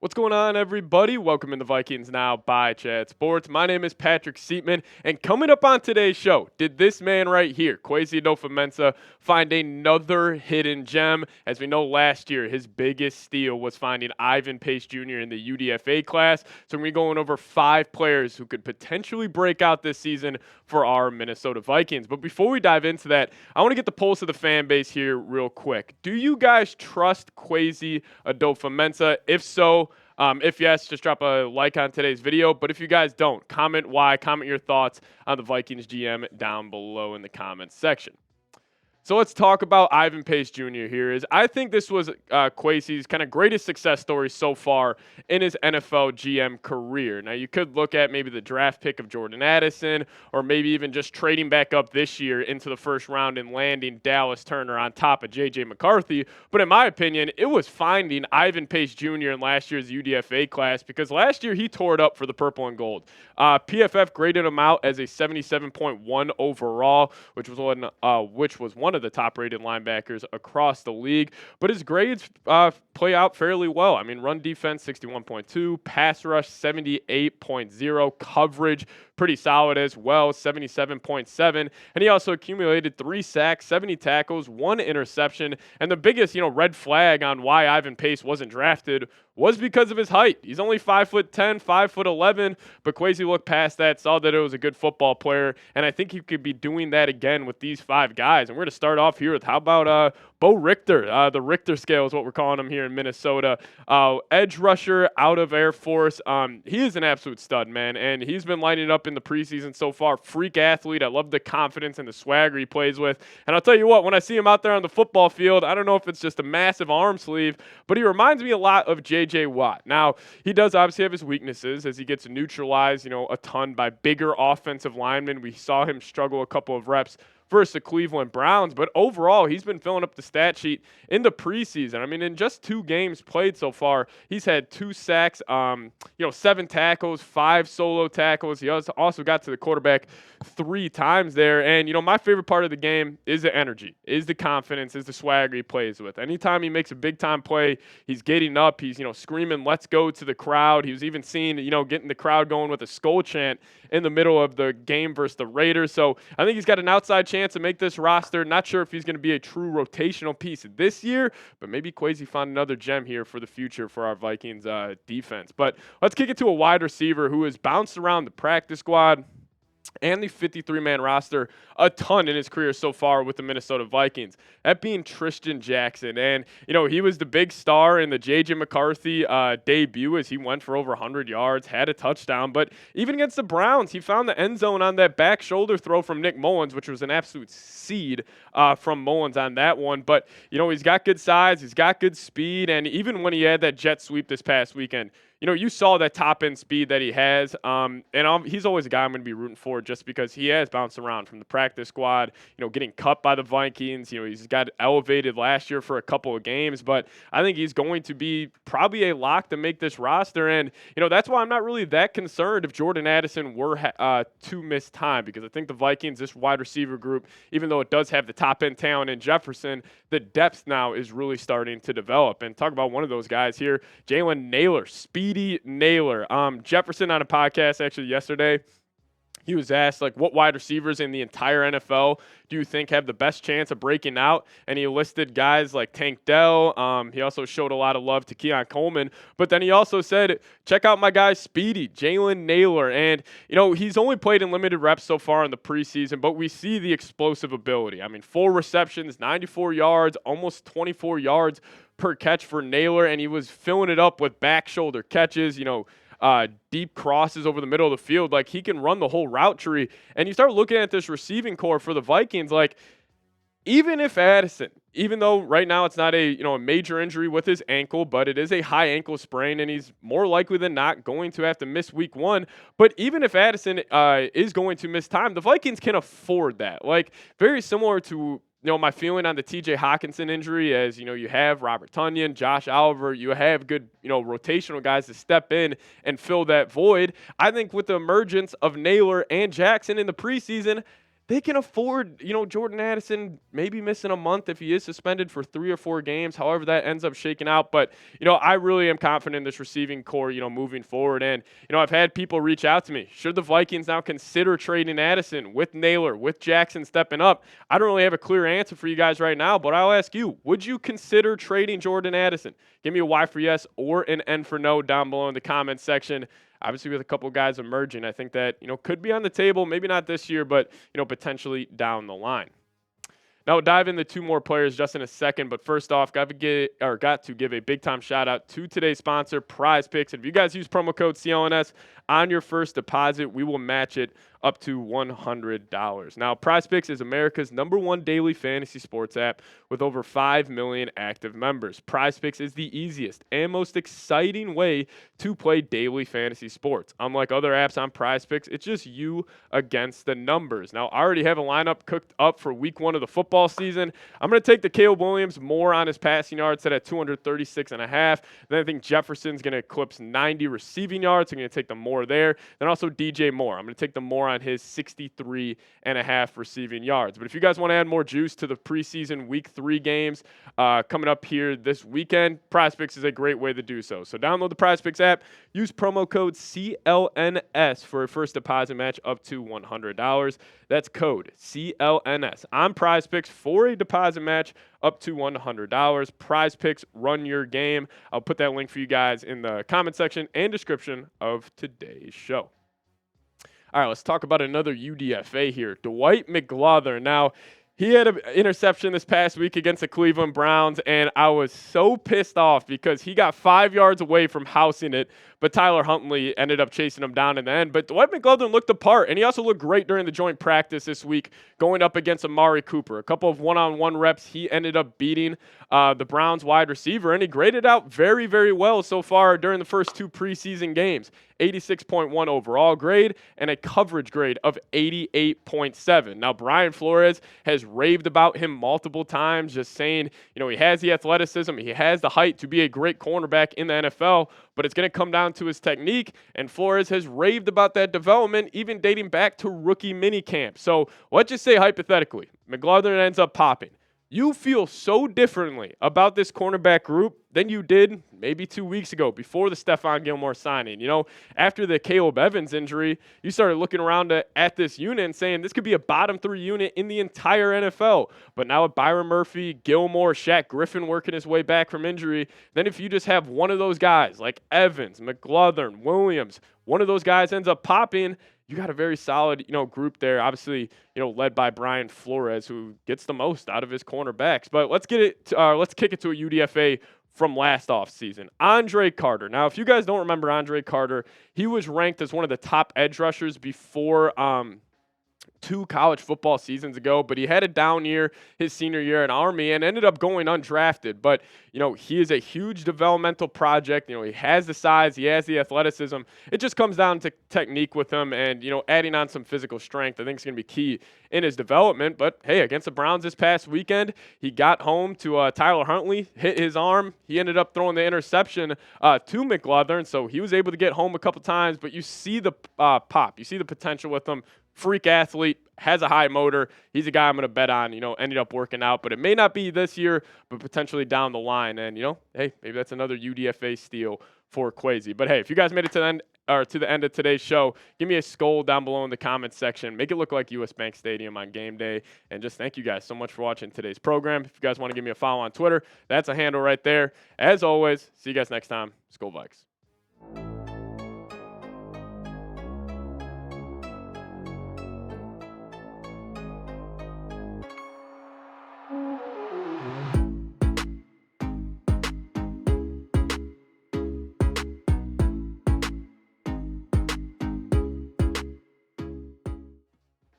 What's going on, everybody? Welcome in the Vikings Now by Chad Sports. My name is Patrick Siepman, and coming up on today's show, did this man right here, Kwesi Adofo-Mensah, find another hidden gem? As we know, last year, his biggest steal was finding Ivan Pace Jr. in the UDFA class. So we're going to be going over 5 players who could potentially break out this season for our Minnesota Vikings. But before we dive into that, I want to get the pulse of the fan base here real quick. Do you guys trust Kwesi Adofo-Mensah? If so, if yes, just drop a like on today's video. But if you guys don't, comment why, comment your thoughts on the Vikings GM down below in the comments section. So let's talk about Ivan Pace Jr. here. I think this was Kwesi's kind of greatest success story so far in his NFL GM career. Now, you could look at maybe the draft pick of Jordan Addison, or maybe even just trading back up this year into the first round and landing Dallas Turner on top of J.J. McCarthy. But in my opinion, it was finding Ivan Pace Jr. in last year's UDFA class, because last year he tore it up for the purple and gold. PFF graded him out as a 77.1 overall, which was one of the top-rated linebackers across the league. But his grades play out fairly well. I mean, run defense, 61.2, pass rush, 78.0, coverage, pretty solid as well, 77.7. And he also accumulated 3 sacks, 70 tackles, 1 interception. And the biggest, red flag on why Ivan Pace wasn't drafted was because of his height. He's only 5'10", 5'11", but Kwesi looked past that, saw that it was a good football player, and I think he could be doing that again with these 5 guys. And we're going to start off here with, how about Bo Richter? The Richter scale is what we're calling him here in Minnesota. Edge rusher out of Air Force. He is an absolute stud, man, and he's been lighting it up in the preseason so far. Freak athlete. I love the confidence and the swagger he plays with. And I'll tell you what, when I see him out there on the football field, I don't know if it's just a massive arm sleeve, but he reminds me a lot of J.J. Watt. Now, he does obviously have his weaknesses as he gets neutralized, a ton by bigger offensive linemen. We saw him struggle a couple of reps versus the Cleveland Browns, but overall, he's been filling up the stat sheet in the preseason. I mean, in just 2 games played so far, he's had 2 sacks, 7 tackles, 5 solo tackles. He also got to the quarterback 3 times there. And, my favorite part of the game is the energy, is the confidence, is the swagger he plays with. Anytime he makes a big-time play, he's getting up, he's, screaming, "Let's go" to the crowd. He was even seen, getting the crowd going with a skull chant in the middle of the game versus the Raiders. So I think he's got an outside chance to make this roster. Not sure if he's going to be a true rotational piece this year, but maybe Kwesi found another gem here for the future for our Vikings defense. But let's kick it to a wide receiver who has bounced around the practice squad and the 53-man roster a ton in his career so far with the Minnesota Vikings. That being Trishton Jackson. And, he was the big star in the J.J. McCarthy debut as he went for over 100 yards, had a touchdown. But even against the Browns, he found the end zone on that back shoulder throw from Nick Mullins, which was an absolute seed from Mullins on that one. But, he's got good size, he's got good speed, and even when he had that jet sweep this past weekend, you saw that top-end speed that he has, and he's always a guy I'm going to be rooting for just because he has bounced around from the practice squad, getting cut by the Vikings. He's got elevated last year for a couple of games, but I think he's going to be probably a lock to make this roster, and, that's why I'm not really that concerned if Jordan Addison were to miss time, because I think the Vikings, this wide receiver group, even though it does have the top-end talent in Jefferson, the depth now is really starting to develop. And talk about one of those guys here, Jaylen Naylor, speedy Naylor. Jefferson on a podcast actually yesterday, he was asked, what wide receivers in the entire NFL do you think have the best chance of breaking out? And he listed guys like Tank Dell. He also showed a lot of love to Keon Coleman. But then he also said, check out my guy Speedy, Jalen Nailor. And, he's only played in limited reps so far in the preseason, but we see the explosive ability. I mean, 4 receptions, 94 yards, almost 24 yards per catch for Naylor. And he was filling it up with back shoulder catches, deep crosses over the middle of the field. He can run the whole route tree. And you start looking at this receiving core for the Vikings, even if Addison, even though right now it's not a major injury with his ankle, but it is a high ankle sprain, and he's more likely than not going to have to miss week 1. But even if Addison is going to miss time, the Vikings can afford that. Very similar to my feeling on the TJ Hawkinson injury, as you have Robert Tonyan, Josh Oliver, you have good rotational guys to step in and fill that void. I think with the emergence of Naylor and Jackson in the preseason, they can afford, Jordan Addison maybe missing a month if he is suspended for 3 or 4 games, however that ends up shaking out. But, I really am confident in this receiving core, moving forward. And, I've had people reach out to me. Should the Vikings now consider trading Addison with Naylor, with Jackson stepping up? I don't really have a clear answer for you guys right now, but I'll ask you, would you consider trading Jordan Addison? Give me a Y for yes or an N for no down below in the comments section. Obviously, with a couple guys emerging, I think that, could be on the table, maybe not this year, but, potentially down the line. Now, we'll dive into 2 more players just in a second, but first off, got to give a big-time shout-out to today's sponsor, Prize Picks. And if you guys use promo code CLNS on your first deposit, we will match it up to $100. Now, Prize Picks is America's #1 daily fantasy sports app with over 5 million active members. Prize Picks is the easiest and most exciting way to play daily fantasy sports. Unlike other apps on Prize Picks, it's just you against the numbers. Now, I already have a lineup cooked up for week 1 of the football season. I'm going to take the Caleb Williams more on his passing yards, set at 236.5. Then I think Jefferson's going to eclipse 90 receiving yards. I'm going to take the more there. Then also DJ Moore. I'm going to take the more on his 63.5 receiving yards. But if you guys want to add more juice to the preseason week 3 games coming up here this weekend, PrizePicks is a great way to do so. So download the PrizePicks app, use promo code CLNS for a first deposit match up to $100. That's code CLNS on PrizePicks for a deposit match up to $100. PrizePicks, run your game. I'll put that link for you guys in the comment section and description of today's show. All right, let's talk about another UDFA here, Dwight McGlother. Now, he had an interception this past week against the Cleveland Browns, and I was so pissed off because he got 5 yards away from housing it, but Tyler Huntley ended up chasing him down in the end. But Dwight McGlother looked the part, and he also looked great during the joint practice this week going up against Amari Cooper. A couple of one-on-one reps, he ended up beating the Browns wide receiver, and he graded out very, very well so far during the first 2 preseason games. 86.1 overall grade and a coverage grade of 88.7. Now, Brian Flores has raved about him multiple times, just saying, he has the athleticism, he has the height to be a great cornerback in the NFL, but it's going to come down to his technique, and Flores has raved about that development, even dating back to rookie minicamp. So let's just say hypothetically, McGlother ends up popping. You feel so differently about this cornerback group than you did maybe 2 weeks ago before the Stephon Gilmore signing. After the Caleb Evans injury, you started looking around at this unit and saying this could be a bottom 3 unit in the entire NFL. But now with Byron Murphy, Gilmore, Shaq Griffin working his way back from injury, then if you just have one of those guys like Evans, McGlother, and Williams, one of those guys ends up popping, you got a very solid, group there. Obviously, led by Brian Flores, who gets the most out of his cornerbacks. But let's kick it to a UDFA from last offseason. Andre Carter. Now, if you guys don't remember Andre Carter, he was ranked as one of the top edge rushers before 2 college football seasons ago, but he had a down year his senior year at Army and ended up going undrafted. But, he is a huge developmental project. He has the size, he has the athleticism. It just comes down to technique with him and, adding on some physical strength. I think is going to be key in his development. But, hey, against the Browns this past weekend, he got home to Tyler Huntley, hit his arm. He ended up throwing the interception to McGlother, and so he was able to get home a couple times. But you see the pop. You see the potential with him. Freak athlete, has a high motor. He's a guy I'm going to bet on, ended up working out. But it may not be this year, but potentially down the line. And, hey, maybe that's another UDFA steal for Kwesi. But, hey, if you guys made it to the end of today's show, give me a skull down below in the comments section. Make it look like US Bank Stadium on game day. And just thank you guys so much for watching today's program. If you guys want to give me a follow on Twitter, that's a handle right there. As always, see you guys next time. Skol Vikes.